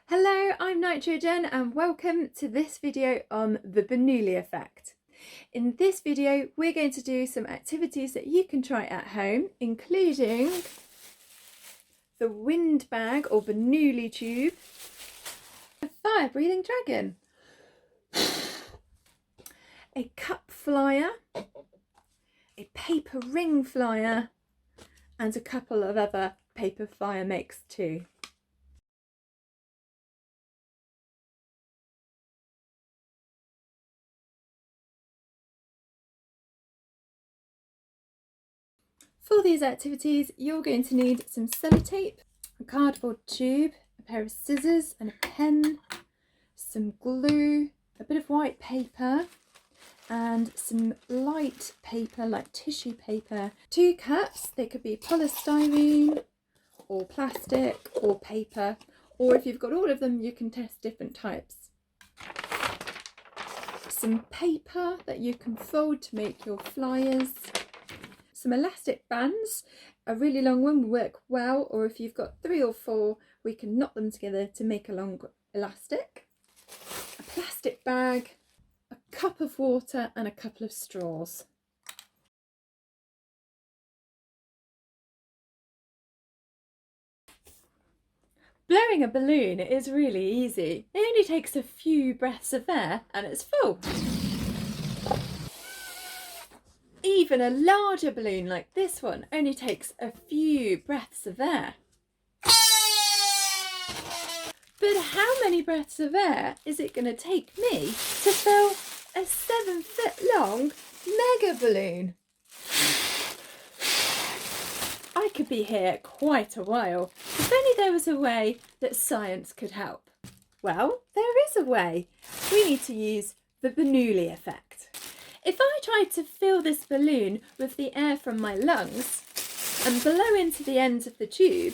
Hello, I'm NitroJen and welcome to this video on the Bernoulli Effect. In this video we're going to do some activities that you can try at home, including the wind bag or Bernoulli tube, a fire breathing dragon, a cup flyer, a paper ring flyer and a couple of other paper fire makes too. For these activities, you're going to need some sellotape, a cardboard tube, a pair of scissors and a pen, some glue, a bit of white paper and some light paper like tissue paper, 2 cups. They could be polystyrene or plastic or paper, or if you've got all of them you can test different types. Some paper that you can fold to make your flyers. Some elastic bands, a really long one will work well, or if you've got 3 or 4 we can knot them together to make a long elastic. A plastic bag, a cup of water and a couple of straws. Blowing a balloon is really easy. It only takes a few breaths of air and it's full. Even a larger balloon like this one only takes a few breaths of air. But how many breaths of air is it going to take me to fill a 7-foot long mega balloon? I could be here quite a while. If only there was a way that science could help. Well, there is a way. We need to use the Bernoulli effect. If I tried to fill this balloon with the air from my lungs and blow into the ends of the tube,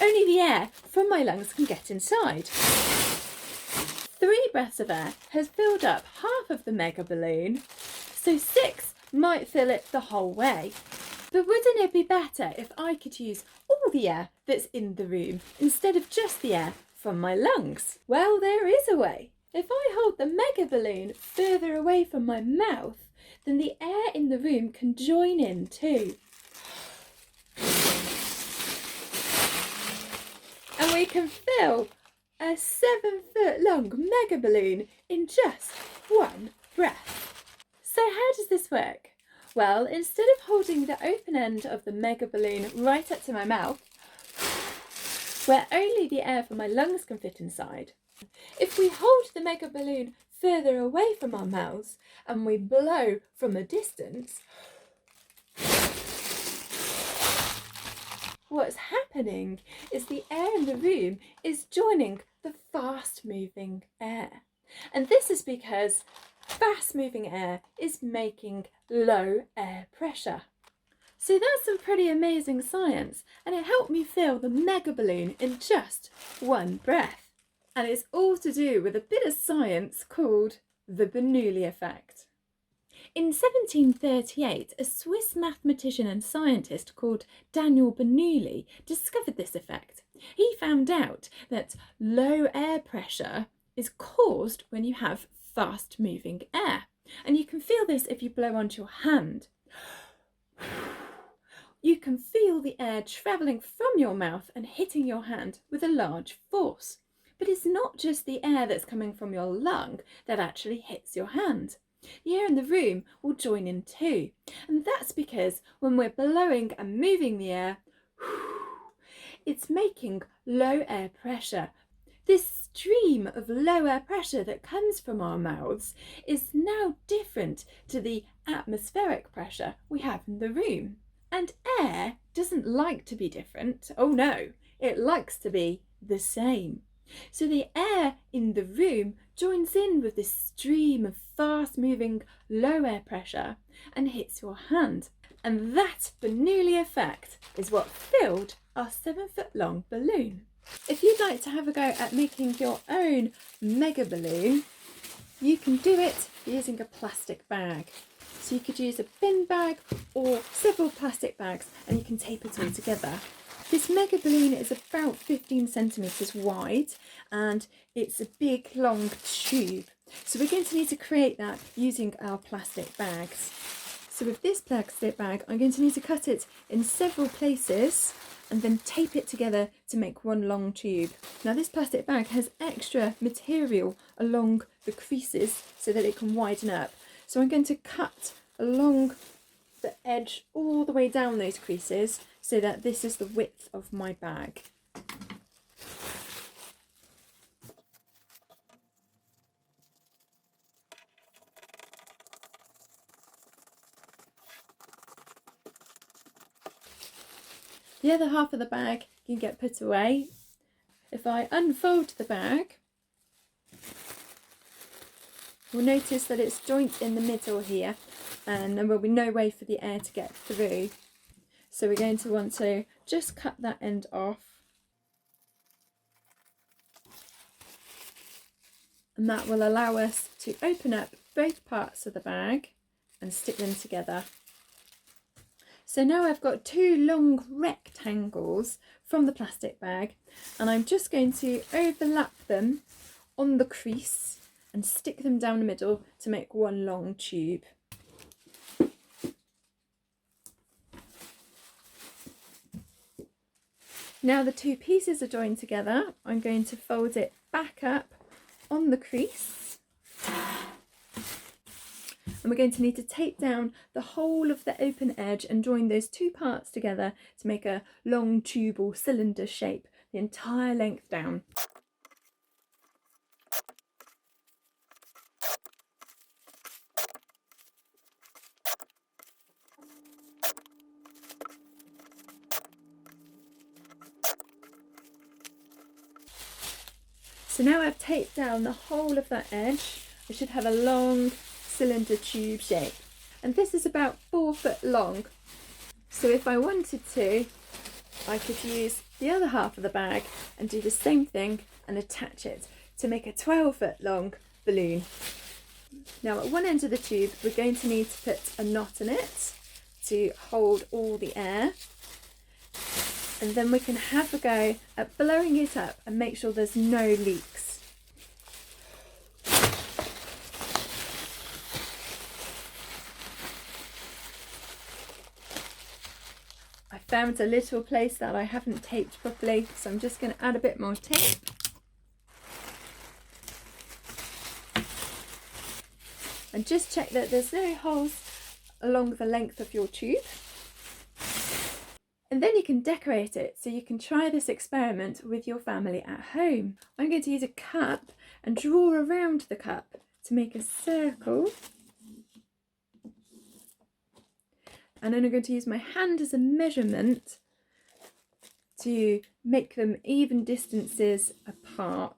only the air from my lungs can get inside. 3 breaths of air has filled up half of the mega balloon, so 6 might fill it the whole way. But wouldn't it be better if I could use all the air that's in the room instead of just the air from my lungs? Well, there is a way. If I hold the mega balloon further away from my mouth, then the air in the room can join in too. And we can fill a 7-foot long mega balloon in just 1 breath. So how does this work? Well, instead of holding the open end of the mega balloon right up to my mouth, where only the air from my lungs can fit inside, if we hold the mega balloon further away from our mouths and we blow from a distance, what's happening is the air in the room is joining the fast moving air. And this is because fast moving air is making low air pressure. So that's some pretty amazing science, and it helped me fill the mega balloon in just 1 breath. And it's all to do with a bit of science called the Bernoulli Effect. In 1738, a Swiss mathematician and scientist called Daniel Bernoulli discovered this effect. He found out that low air pressure is caused when you have fast moving air. And you can feel this if you blow onto your hand. You can feel the air travelling from your mouth and hitting your hand with a large force. But it's not just the air that's coming from your lung that actually hits your hand. The air in the room will join in too. And that's because when we're blowing and moving the air, it's making low air pressure. This stream of low air pressure that comes from our mouths is now different to the atmospheric pressure we have in the room. And air doesn't like to be different. Oh no, it likes to be the same. So the air in the room joins in with this stream of fast moving low air pressure and hits your hand. And that Bernoulli effect is what filled our 7-foot long balloon. If you'd like to have a go at making your own mega balloon, you can do it using a plastic bag. So you could use a bin bag or several plastic bags and you can tape it all together. This mega balloon is about 15 centimetres wide and it's a big long tube. So we're going to need to create that using our plastic bags. So with this plastic bag, I'm going to need to cut it in several places and then tape it together to make one long tube. Now this plastic bag has extra material along the creases so that it can widen up. So I'm going to cut along the edge all the way down those creases so that this is the width of my bag. The other half of the bag can get put away. If I unfold the bag, we'll notice that it's joint in the middle here and there will be no way for the air to get through. So we're going to want to just cut that end off. And that will allow us to open up both parts of the bag and stick them together. So now I've got two long rectangles from the plastic bag and I'm just going to overlap them on the crease and stick them down the middle to make one long tube. Now the two pieces are joined together, I'm going to fold it back up on the crease. And we're going to need to tape down the whole of the open edge and join those two parts together to make a long tube or cylinder shape the entire length down. So now I've taped down the whole of that edge, I should have a long cylinder tube shape. And this is about 4 foot long. So if I wanted to, I could use the other half of the bag and do the same thing and attach it to make a 12 foot long balloon. Now at one end of the tube, we're going to need to put a knot in it to hold all the air. And then we can have a go at blowing it up and make sure there's no leaks. I found a little place that I haven't taped properly, so I'm just going to add a bit more tape. And just check that there's no holes along the length of your tube. And then you can decorate it, so you can try this experiment with your family at home. I'm going to use a cup and draw around the cup to make a circle. And then I'm going to use my hand as a measurement to make them even distances apart,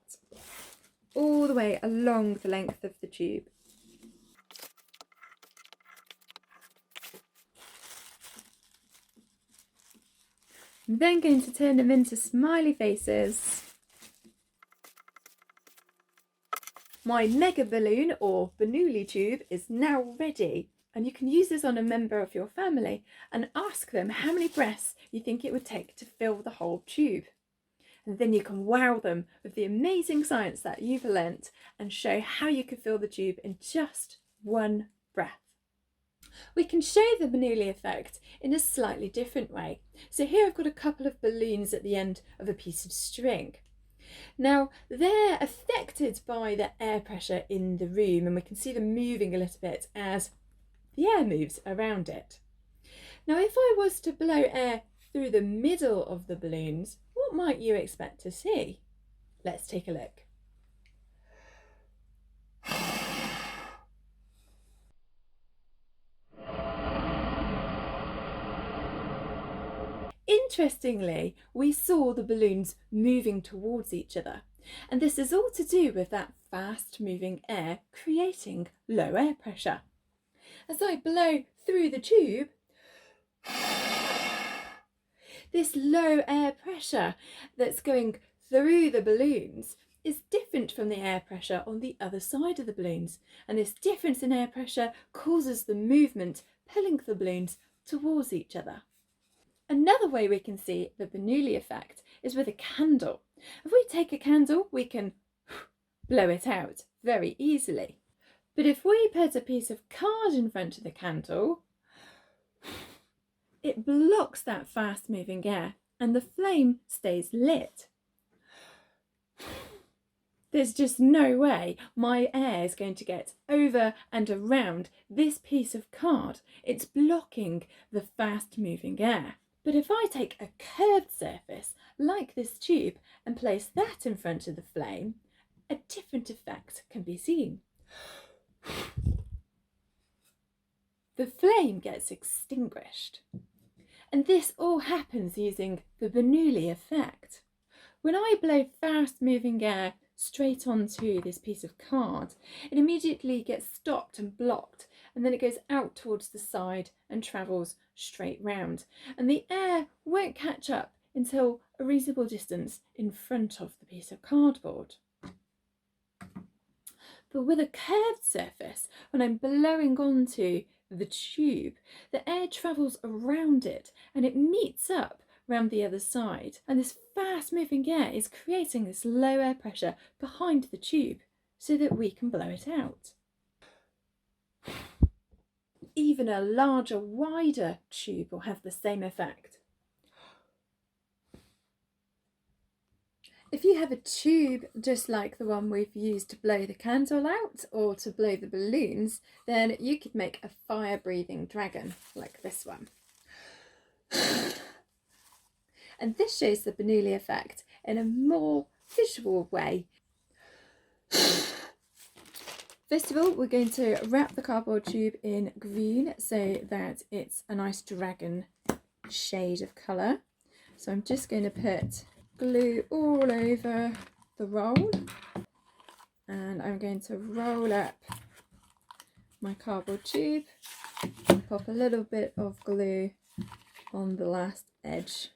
all the way along the length of the tube. I'm then going to turn them into smiley faces. My mega balloon or Bernoulli tube is now ready. And you can use this on a member of your family and ask them how many breaths you think it would take to fill the whole tube. And then you can wow them with the amazing science that you've learnt and show how you can fill the tube in just one breath. We can show the Bernoulli effect in a slightly different way. So here I've got a couple of balloons at the end of a piece of string. Now they're affected by the air pressure in the room and we can see them moving a little bit as the air moves around it. Now if I was to blow air through the middle of the balloons, what might you expect to see? Let's take a look. Interestingly, we saw the balloons moving towards each other, and this is all to do with that fast moving air creating low air pressure. As I blow through the tube, this low air pressure that's going through the balloons is different from the air pressure on the other side of the balloons, and this difference in air pressure causes the movement, pulling the balloons towards each other. Another way we can see the Bernoulli effect is with a candle. If we take a candle, we can blow it out very easily. But if we put a piece of card in front of the candle, it blocks that fast moving air and the flame stays lit. There's just no way my air is going to get over and around this piece of card. It's blocking the fast moving air. But if I take a curved surface like this tube and place that in front of the flame, a different effect can be seen. The flame gets extinguished. And this all happens using the Bernoulli effect. When I blow fast moving air straight onto this piece of card, it immediately gets stopped and blocked, and then it goes out towards the side and travels straight round. And the air won't catch up until a reasonable distance in front of the piece of cardboard. But with a curved surface, when I'm blowing onto the tube, the air travels around it and it meets up round the other side, and this fast moving air is creating this low air pressure behind the tube so that we can blow it out. Even a larger, wider tube will have the same effect. If you have a tube just like the one we've used to blow the candle out or to blow the balloons, then you could make a fire-breathing dragon like this one. And this shows the Bernoulli effect in a more visual way. First of all, we're going to wrap the cardboard tube in green so that it's a nice dragon shade of colour. So I'm just going to put glue all over the roll, and I'm going to roll up my cardboard tube, pop a little bit of glue on the last edge.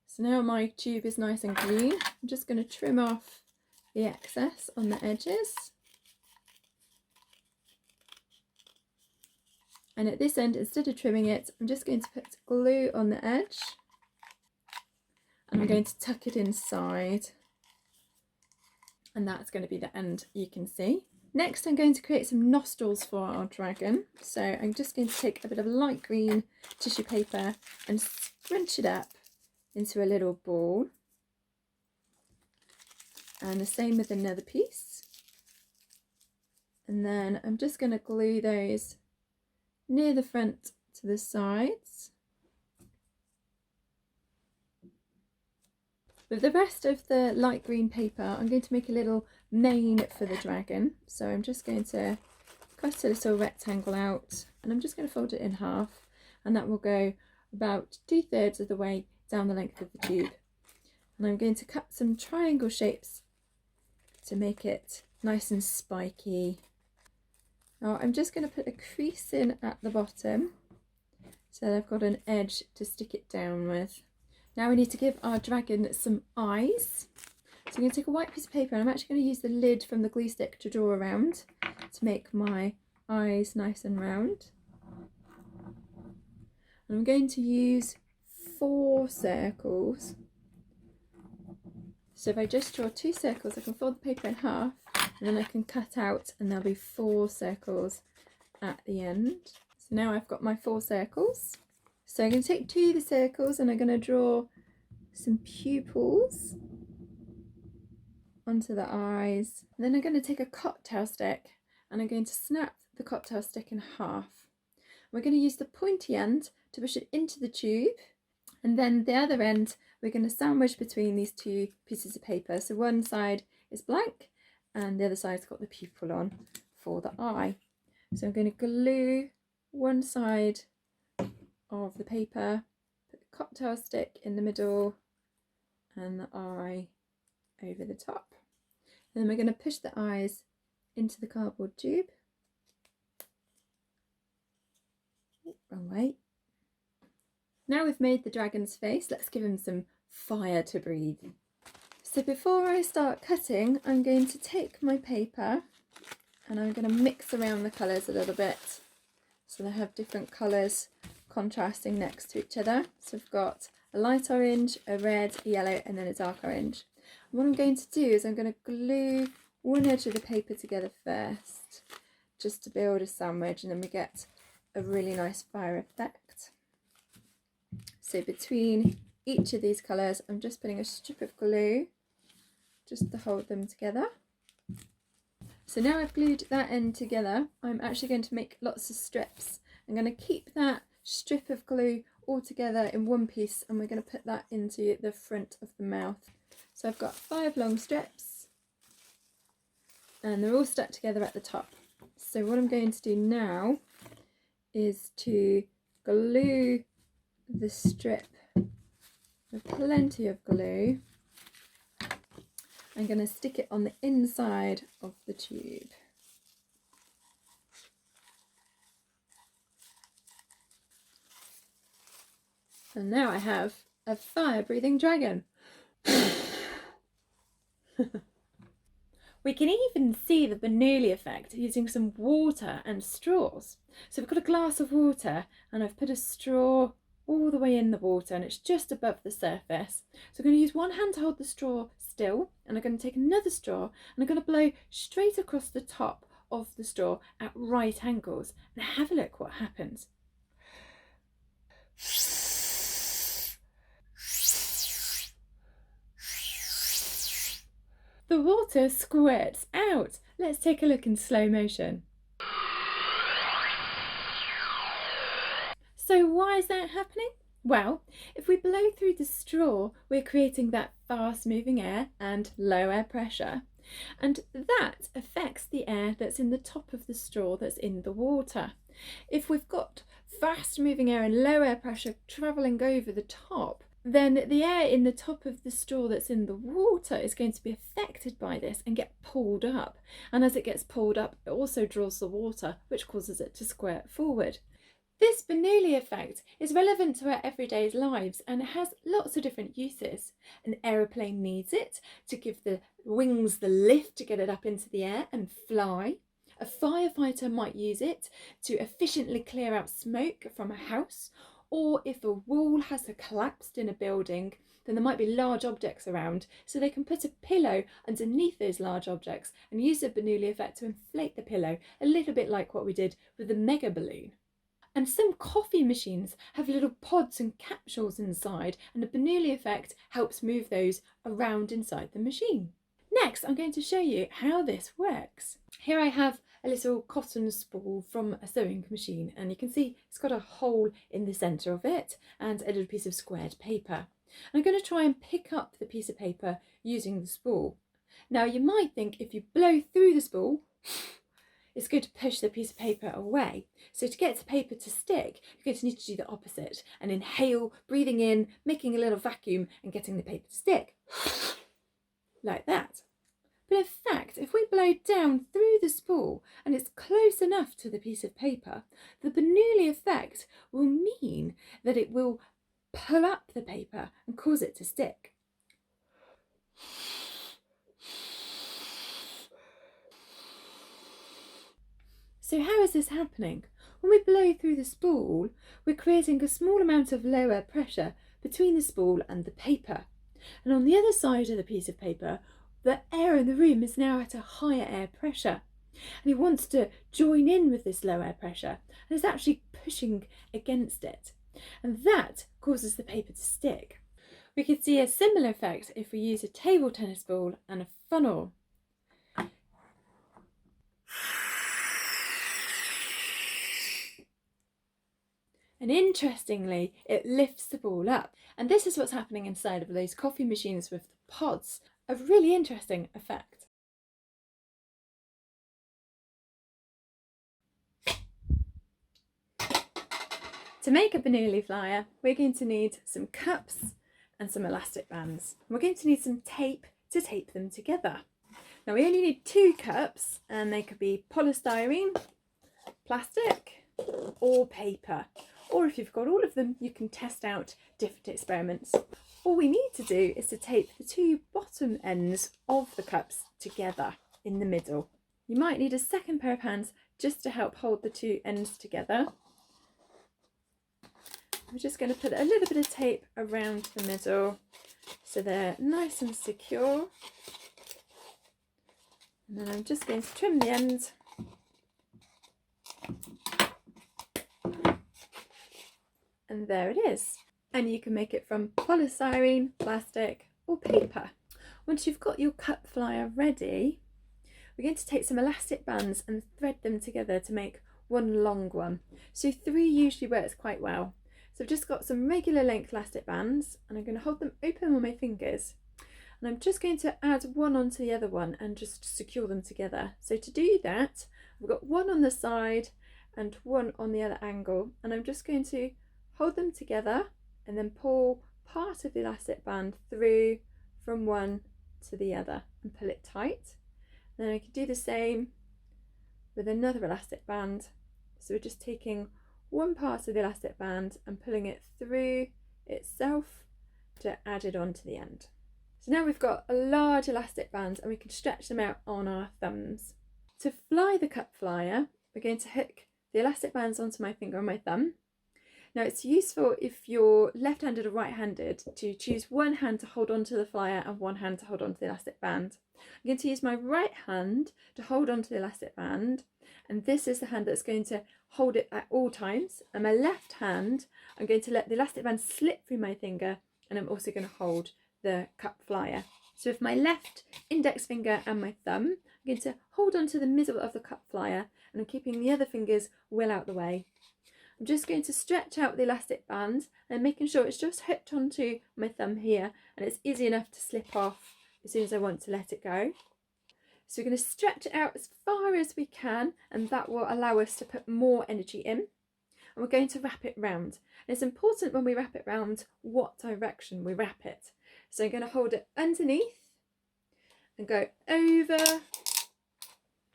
So now my tube is nice and green. I'm just going to trim off the excess on the edges, and at this end, instead of trimming it, I'm just going to put glue on the edge. And I'm going to tuck it inside, and that's going to be the end you can see. Next, I'm going to create some nostrils for our dragon. So I'm just going to take a bit of light green tissue paper and scrunch it up into a little ball. And the same with another piece. And then I'm just going to glue those near the front to the sides. With the rest of the light green paper, I'm going to make a little mane for the dragon. So I'm just going to cut a little rectangle out, and I'm just going to fold it in half, and that will go about 2/3 of the way down the length of the tube. And I'm going to cut some triangle shapes to make it nice and spiky. Now I'm just going to put a crease in at the bottom so that I've got an edge to stick it down with. Now we need to give our dragon some eyes. So I'm going to take a white piece of paper, and I'm actually going to use the lid from the glue stick to draw around to make my eyes nice and round. And I'm going to use 4 circles. So if I just draw 2 circles, I can fold the paper in half, and then I can cut out, and there'll be 4 circles at the end. So now I've got my 4 circles. So I'm going to take 2 of the circles, and I'm going to draw some pupils onto the eyes. And then I'm going to take a cocktail stick, and I'm going to snap the cocktail stick in half. We're going to use the pointy end to push it into the tube, and then the other end we're going to sandwich between these 2 pieces of paper. So one side is blank and the other side's got the pupil on for the eye. So I'm going to glue one side of the paper, put the cocktail stick in the middle and the eye over the top. And then we're going to push the eyes into the cardboard tube. Wrong way. Now we've made the dragon's face, let's give him some fire to breathe. So before I start cutting, I'm going to take my paper and I'm going to mix around the colours a little bit so they have different colours contrasting next to each other. So I've got a light orange, a red, a yellow and then a dark orange. And what I'm going to do is I'm going to glue one edge of the paper together first just to build a sandwich, and then we get a really nice fire effect. So between each of these colours I'm just putting a strip of glue just to hold them together. So now I've glued that end together, I'm actually going to make lots of strips. I'm going to keep that strip of glue all together in one piece and we're going to put that into the front of the mouth. So I've got 5 long strips and they're all stuck together at the top. So what I'm going to do now is to glue the strip with plenty of glue. I'm going to stick it on the inside of the tube. And now I have a fire-breathing dragon. We can even see the Bernoulli effect using some water and straws. So we've got a glass of water and I've put a straw all the way in the water and it's just above the surface. So I'm going to use one hand to hold the straw still and I'm going to take another straw and I'm going to blow straight across the top of the straw at right angles and have a look what happens. The water squirts out. Let's take a look in slow motion. So why is that happening? Well, if we blow through the straw, we're creating that fast moving air and low air pressure. And that affects the air that's in the top of the straw that's in the water. If we've got fast moving air and low air pressure travelling over the top, then the air in the top of the straw that's in the water is going to be affected by this and get pulled up. And as it gets pulled up, it also draws the water, which causes it to squirt forward. This Bernoulli effect is relevant to our everyday lives and it has lots of different uses. An aeroplane needs it to give the wings the lift to get it up into the air and fly. A firefighter might use it to efficiently clear out smoke from a house, or if a wall has collapsed in a building, then there might be large objects around, so they can put a pillow underneath those large objects and use the Bernoulli effect to inflate the pillow, a little bit like what we did with the mega balloon. And some coffee machines have little pods and capsules inside, and the Bernoulli effect helps move those around inside the machine. Next, I'm going to show you how this works. Here I have a little cotton spool from a sewing machine, and you can see it's got a hole in the centre of it and a little piece of squared paper. I'm going to try and pick up the piece of paper using the spool. Now you might think if you blow through the spool, it's going to push the piece of paper away. So to get the paper to stick, you're going to need to do the opposite and inhale, breathing in, making a little vacuum and getting the paper to stick. Like that. But in fact, if we blow down through the spool and it's close enough to the piece of paper, the Bernoulli effect will mean that it will pull up the paper and cause it to stick. So how is this happening? When we blow through the spool, we're creating a small amount of low air pressure between the spool and the paper. And on the other side of the piece of paper, the air in the room is now at a higher air pressure. And it wants to join in with this low air pressure and it's actually pushing against it. And that causes the paper to stick. We could see a similar effect if we use a table tennis ball and a funnel. And interestingly, it lifts the ball up. And this is what's happening inside of those coffee machines with the pods. A really interesting effect. To make a Bernoulli flyer, we're going to need some cups and some elastic bands. We're going to need some tape to tape them together. Now we only need 2 cups and they could be polystyrene, plastic or paper. or if you've got all of them, you can test out different experiments. All we need to do is to tape the two bottom ends of the cups together in the middle. You might need a second pair of hands just to help hold the two ends together. I'm just going to put a little bit of tape around the middle so they're nice and secure. And then I'm just going to trim the ends. And there it is. And you can make it from polystyrene, plastic or paper. Once you've got your cup flyer ready, we're going to take some elastic bands and thread them together to make one long one. So 3 usually works quite well. So I've just got some regular length elastic bands and I'm going to hold them open on my fingers. And I'm just going to add one onto the other one and just secure them together. So to do that, I've got one on the side and one on the other angle. And I'm just going to hold them together and then pull part of the elastic band through from one to the other and pull it tight. Then I can do the same with another elastic band. So we're just taking one part of the elastic band and pulling it through itself to add it on to the end. So now we've got a large elastic band and we can stretch them out on our thumbs. To fly the cup flyer, we're going to hook the elastic bands onto my finger and my thumb. Now it's useful if you're left-handed or right-handed to choose one hand to hold onto the flyer and one hand to hold onto the elastic band. I'm going to use my right hand to hold onto the elastic band, and this is the hand that's going to hold it at all times. And my left hand, I'm going to let the elastic band slip through my finger, and I'm also going to hold the cup flyer. So with my left index finger and my thumb, I'm going to hold onto the middle of the cup flyer, and I'm keeping the other fingers well out the way. I'm just going to stretch out the elastic band and making sure it's just hooked onto my thumb here, and it's easy enough to slip off as soon as I want to let it go. So we're going to stretch it out as far as we can, and that will allow us to put more energy in. And we're going to wrap it round. And it's important when we wrap it round what direction we wrap it. So I'm going to hold it underneath and go over,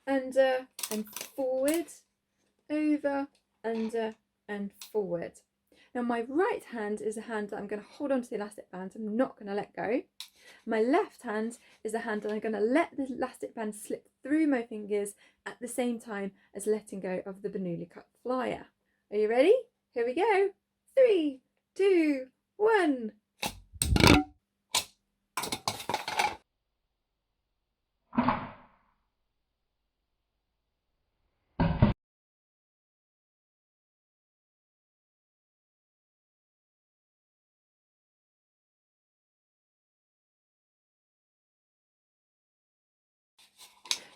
under and forward, over, under and forward. Now my right hand is a hand that I'm going to hold onto the elastic band. I'm not going to let go. My left hand is the hand that I'm going to let the elastic band slip through my fingers at the same time as letting go of the Bernoulli cup flyer. Are you ready? Here we go. 3, 2, 1.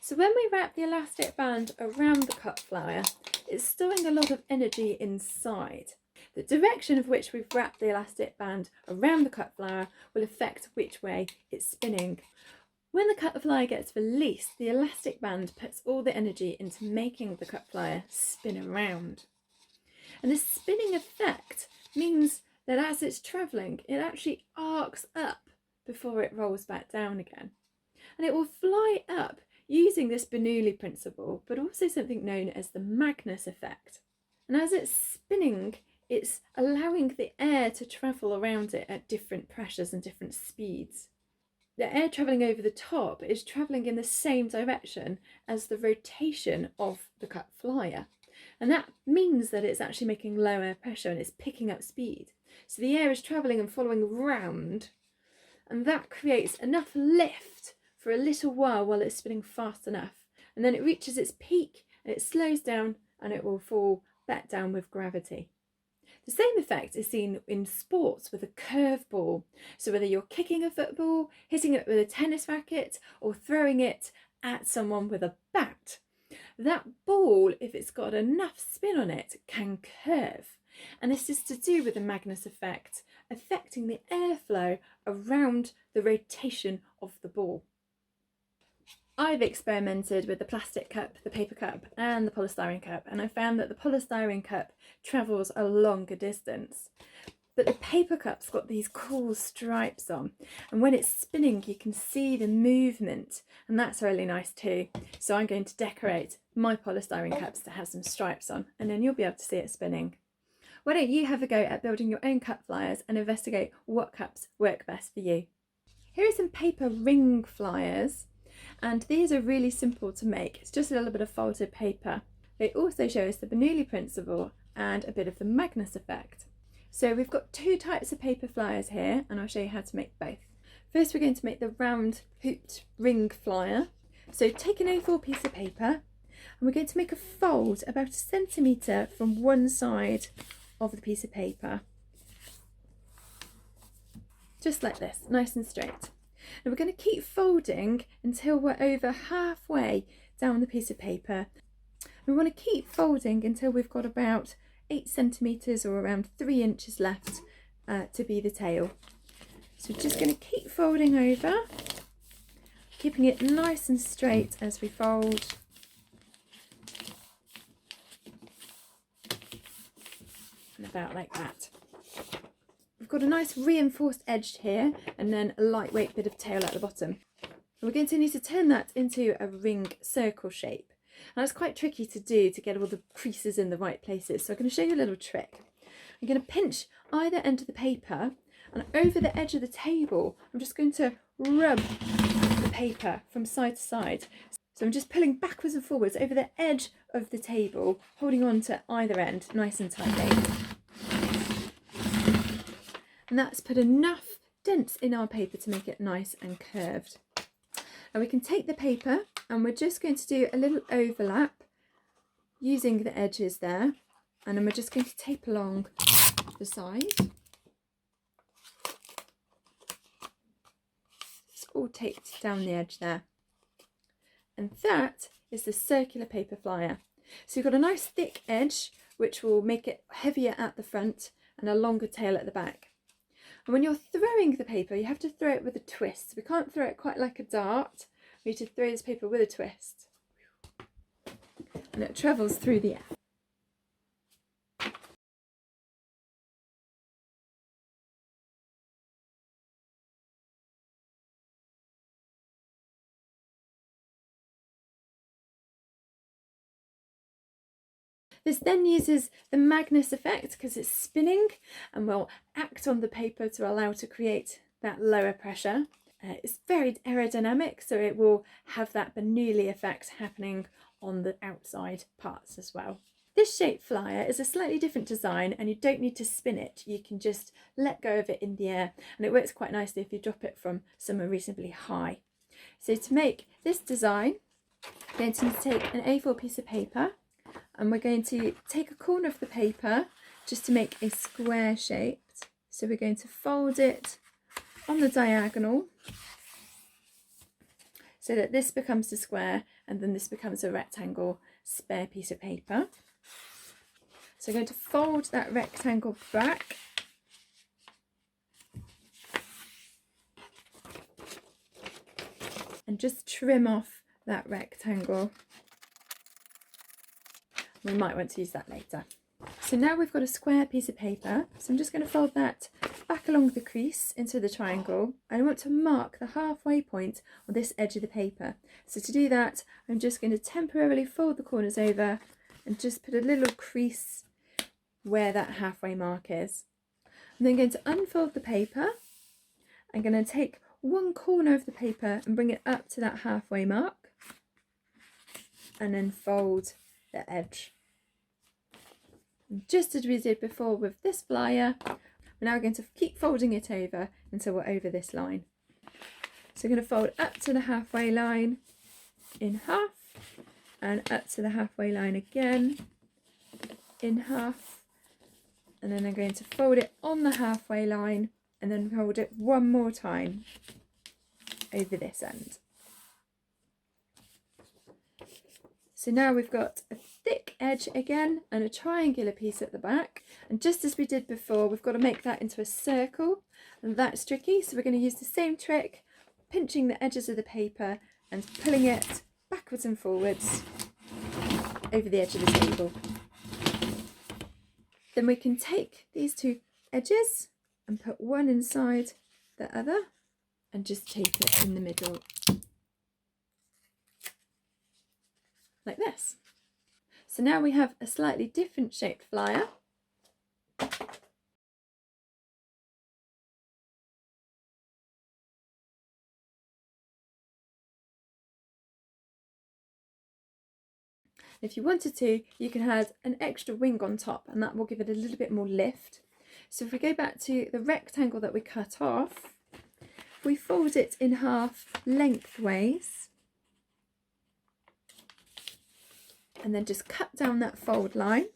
So when we wrap the elastic band around the cup flyer, it's storing a lot of energy inside. The direction of which we've wrapped the elastic band around the cup flyer will affect which way it's spinning. When the cup flyer gets released, the elastic band puts all the energy into making the cup flyer spin around. And this spinning effect means that as it's travelling, it actually arcs up before it rolls back down again. And it will fly up using this Bernoulli principle, but also something known as the Magnus effect. And as it's spinning, it's allowing the air to travel around it at different pressures and different speeds. The air travelling over the top is travelling in the same direction as the rotation of the cup flyer. And that means that it's actually making low air pressure and it's picking up speed. So the air is travelling and following round, and that creates enough lift for a little while it's spinning fast enough. And then it reaches its peak and it slows down and it will fall back down with gravity. The same effect is seen in sports with a curve ball. So whether you're kicking a football, hitting it with a tennis racket, or throwing it at someone with a bat, that ball, if it's got enough spin on it, can curve. And this is to do with the Magnus effect, affecting the airflow around the rotation of the ball. I've experimented with the plastic cup, the paper cup and the polystyrene cup, and I found that the polystyrene cup travels a longer distance. But the paper cup's got these cool stripes on, and when it's spinning you can see the movement, and that's really nice too. So I'm going to decorate my polystyrene cups to have some stripes on, and then you'll be able to see it spinning. Why don't you have a go at building your own cup flyers and investigate what cups work best for you? Here are some paper ring flyers, and these are really simple to make. It's just a little bit of folded paper. They also show us the Bernoulli principle and a bit of the Magnus effect. So we've got two types of paper flyers here, and I'll show you how to make both. First, we're going to make the round hooped ring flyer. So take an A4 piece of paper, and we're going to make a fold about 1 centimetre from one side of the piece of paper. Just like this, nice and straight. And we're going to keep folding until we're over halfway down the piece of paper. We want to keep folding until we've got about 8 centimetres or around 3 inches left to be the tail. So we're just going to keep folding over, keeping it nice and straight as we fold. And about like that. We've got a nice reinforced edge here and then a lightweight bit of tail at the bottom. And we're going to need to turn that into a ring circle shape. And that's quite tricky to do to get all the creases in the right places. So I'm going to show you a little trick. I'm going to pinch either end of the paper, and over the edge of the table, I'm just going to rub the paper from side to side. So I'm just pulling backwards and forwards over the edge of the table, holding on to either end nice and tightly. And that's put enough dents in our paper to make it nice and curved. Now we can take the paper and we're just going to do a little overlap using the edges there, and then we're just going to tape along the side. It's all taped down the edge there. And that is the circular paper flyer. So you've got a nice thick edge which will make it heavier at the front and a longer tail at the back. And when you're throwing the paper, you have to throw it with a twist. We can't throw it quite like a dart. We need to throw this paper with a twist. And it travels through the air. This then uses the Magnus effect because it's spinning and will act on the paper to allow to create that lower pressure. It's very aerodynamic, so it will have that Bernoulli effect happening on the outside parts as well. This shape flyer is a slightly different design and you don't need to spin it. You can just let go of it in the air, and it works quite nicely if you drop it from somewhere reasonably high. So to make this design, we're going to need to take an A4 piece of paper, and we're going to take a corner of the paper just to make a square shape. So we're going to fold it on the diagonal so that this becomes a square and then this becomes a rectangle spare piece of paper. So we're going to fold that rectangle back and just trim off that rectangle. We might want to use that later. So now we've got a square piece of paper, so I'm just going to fold that back along the crease into the triangle, and I want to mark the halfway point on this edge of the paper. So to do that, I'm just going to temporarily fold the corners over and just put a little crease where that halfway mark is. I'm then going to unfold the paper. I'm going to take one corner of the paper and bring it up to that halfway mark, and then fold the edge. And just as we did before with this flyer, we're now going to keep folding it over until we're over this line. So we're going to fold up to the halfway line in half, and up to the halfway line again in half, and then I'm going to fold it on the halfway line and then fold it one more time over this end. So now we've got a thick edge again and a triangular piece at the back, and just as we did before, we've got to make that into a circle, and that's tricky, so we're going to use the same trick, pinching the edges of the paper and pulling it backwards and forwards over the edge of the table. Then we can take these two edges and put one inside the other and just tape it in the middle like this. So now we have a slightly different shaped flyer. If you wanted to, you can add an extra wing on top, and that will give it a little bit more lift. So if we go back to the rectangle that we cut off, we fold it in half lengthways, and then just cut down that fold line.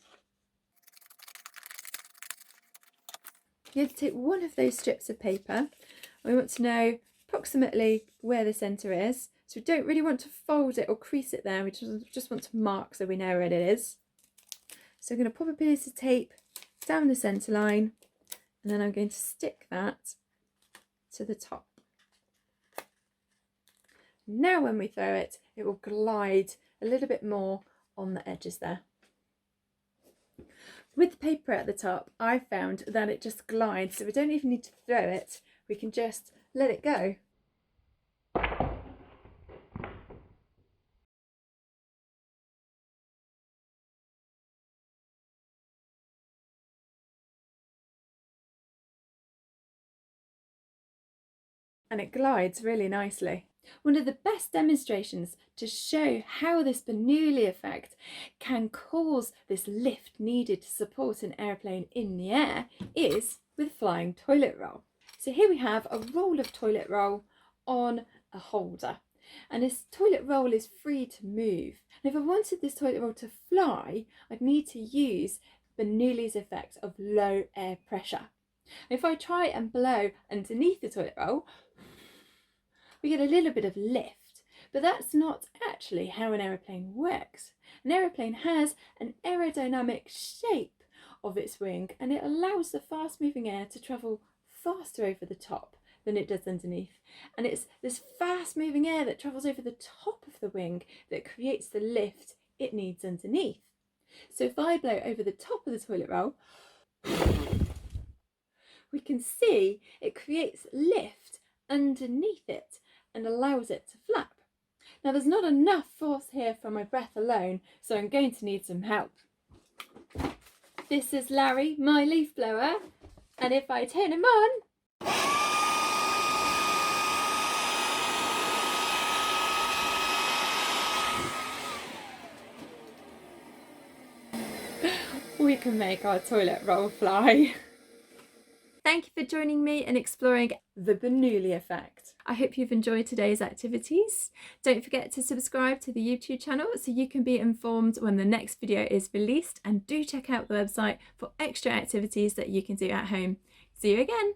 You have to take one of those strips of paper. We want to know approximately where the centre is. So we don't really want to fold it or crease it there. We just want to mark so we know where it is. So I'm going to pop a piece of tape down the centre line, and then I'm going to stick that to the top. Now when we throw it, it will glide a little bit more on the edges there. With the paper at the top, I found that it just glides, so we don't even need to throw it. We can just let it go. And it glides really nicely. One of the best demonstrations to show how this Bernoulli effect can cause this lift needed to support an airplane in the air is with flying toilet roll. So here we have a roll of toilet roll on a holder, and this toilet roll is free to move. And if I wanted this toilet roll to fly, I'd need to use Bernoulli's effect of low air pressure. If I try and blow underneath the toilet roll, we get a little bit of lift, but that's not actually how an aeroplane works. An aeroplane has an aerodynamic shape of its wing, and it allows the fast moving air to travel faster over the top than it does underneath. And it's this fast moving air that travels over the top of the wing that creates the lift it needs underneath. So if I blow over the top of the toilet roll, we can see it creates lift underneath it and allows it to flap. Now there's not enough force here for my breath alone, so I'm going to need some help. This is Larry, my leaf blower, and if I turn him on, we can make our toilet roll fly. Thank you for joining me in exploring the Bernoulli effect. I hope you've enjoyed today's activities. Don't forget to subscribe to the YouTube channel so you can be informed when the next video is released, and do check out the website for extra activities that you can do at home. See you again.